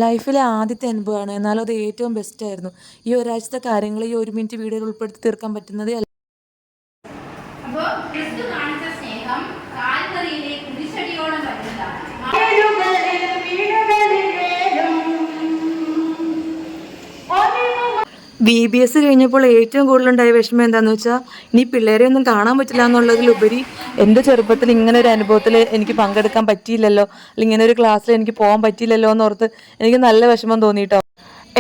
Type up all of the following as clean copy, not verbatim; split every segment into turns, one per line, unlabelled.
ലൈഫിലെ ആദ്യത്തെ അനുഭവമാണ്. എന്നാലും അത് ഏറ്റവും ബെസ്റ്റായിരുന്നു. ഈ ഒരാഴ്ചത്തെ കാര്യങ്ങൾ ഈ 1 മിനിറ്റ് വീഡിയോയിൽ ഉൾപ്പെടുത്തി തീർക്കാൻ പറ്റുന്നതേ അല്ല.
അപ്പോൾ ക്രിസ്തു കാണിച്ച സ്നേഹം കാൽവറിയിലെ കുരിശടിയോളം വലുതാണ്.
VBS കഴിഞ്ഞപ്പോൾ ഏറ്റവും കൂടുതലുണ്ടായ വിഷമം എന്താണെന്ന് വെച്ചാൽ ഇനി പിള്ളേരെ ഒന്നും കാണാൻ പറ്റില്ല എന്നുള്ളതിലുപരി എൻ്റെ ചെറുപ്പത്തിൽ ഇങ്ങനെ ഒരു അനുഭവത്തിൽ എനിക്ക് പങ്കെടുക്കാൻ പറ്റിയില്ലല്ലോ, അല്ലെങ്കിൽ ഇങ്ങനെ ഒരു ക്ലാസ്സിൽ എനിക്ക് പോകാൻ പറ്റിയില്ലല്ലോ എന്നോർത്ത് എനിക്ക് നല്ല വിഷമം തോന്നിയിട്ടോ.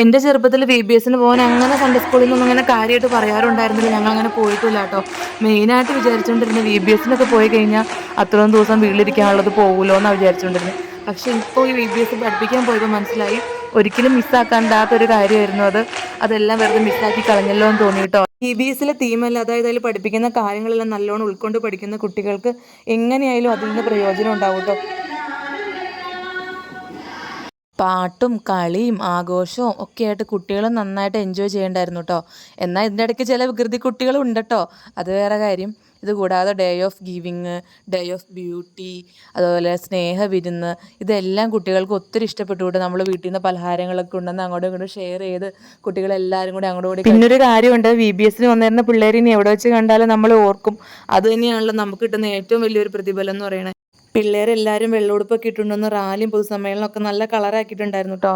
എൻ്റെ ചെറുപ്പത്തിൽ VBSന് പോകാൻ അങ്ങനെ സൺഡേ സ്കൂളിൽ നിന്നൊന്നും അങ്ങനെ കാര്യമായിട്ട് പറയാറുണ്ടായിരുന്നില്ല. ഞങ്ങൾ അങ്ങനെ പോയിട്ടില്ല കേട്ടോ. മെയിനായിട്ട് വിചാരിച്ചുകൊണ്ടിരുന്നത് VBSനൊക്കെ പോയി കഴിഞ്ഞാൽ അത്രയും ദിവസം വീട്ടിലിരിക്കാനുള്ളത് പോകുമല്ലോ എന്നാണ് വിചാരിച്ചുകൊണ്ടിരുന്നത്. പക്ഷേ ഇപ്പോൾ ഈ VBS പഠിപ്പിക്കാൻ പോയപ്പോൾ മനസ്സിലായി ഒരിക്കലും മിസ്സാക്കാണ്ടാത്തൊരു കാര്യമായിരുന്നു അത്. അതെല്ലാം വെറുതെ മിസ്സാക്കി കളഞ്ഞല്ലോ എന്ന് തോന്നി കേട്ടോ. VBSലെ തീമല്ല, അതായത് അതിൽ പഠിപ്പിക്കുന്ന കാര്യങ്ങളെല്ലാം നല്ലോണം ഉൾക്കൊണ്ട് പഠിക്കുന്ന കുട്ടികൾക്ക് എങ്ങനെയായാലും അതിൽ നിന്ന് പ്രയോജനം ഉണ്ടാവും കേട്ടോ. പാട്ടും കളിയും ആഘോഷവും ഒക്കെ ആയിട്ട് കുട്ടികൾ നന്നായിട്ട് എൻജോയ് ചെയ്യണ്ടായിരുന്നു കേട്ടോ. എന്നാൽ ഇതിൻ്റെ ഇടയ്ക്ക് ചില വികൃതി കുട്ടികളും ഉണ്ട് കേട്ടോ, അത് വേറെ കാര്യം. ഇത് കൂടാതെ day of giving, day of beauty, അതുപോലെ സ്നേഹവിരുന്ന്, ഇതെല്ലാം കുട്ടികൾക്ക് ഒത്തിരി ഇഷ്ടപ്പെട്ടുകൊണ്ട് നമ്മൾ വീട്ടിൽ നിന്ന് പലഹാരങ്ങളൊക്കെ ഉണ്ടെന്ന് അങ്ങോട്ടും ഇങ്ങോട്ടും ഷെയർ ചെയ്ത് കുട്ടികളെല്ലാവരും കൂടി അങ്ങോട്ടും കൂടി. പിന്നൊരു കാര്യമുണ്ട്, VBSന് വന്നിരുന്ന പിള്ളേർ ഇനി എവിടെ വെച്ച് കണ്ടാലും നമ്മൾ ഓർക്കും. അത് തന്നെയാണല്ലോ നമുക്ക് കിട്ടുന്ന ഏറ്റവും വലിയൊരു പ്രതിഫലം എന്ന് പറയുന്നത്. പിള്ളേരെല്ലാവരും വെള്ളുടുപ്പൊക്കെ ഇട്ടുകൊണ്ടുവന്ന് റാലിയും പൊതുസമ്മേളനമൊക്കെ നല്ല കളറാക്കിയിട്ടുണ്ടായിരുന്നു കേട്ടോ.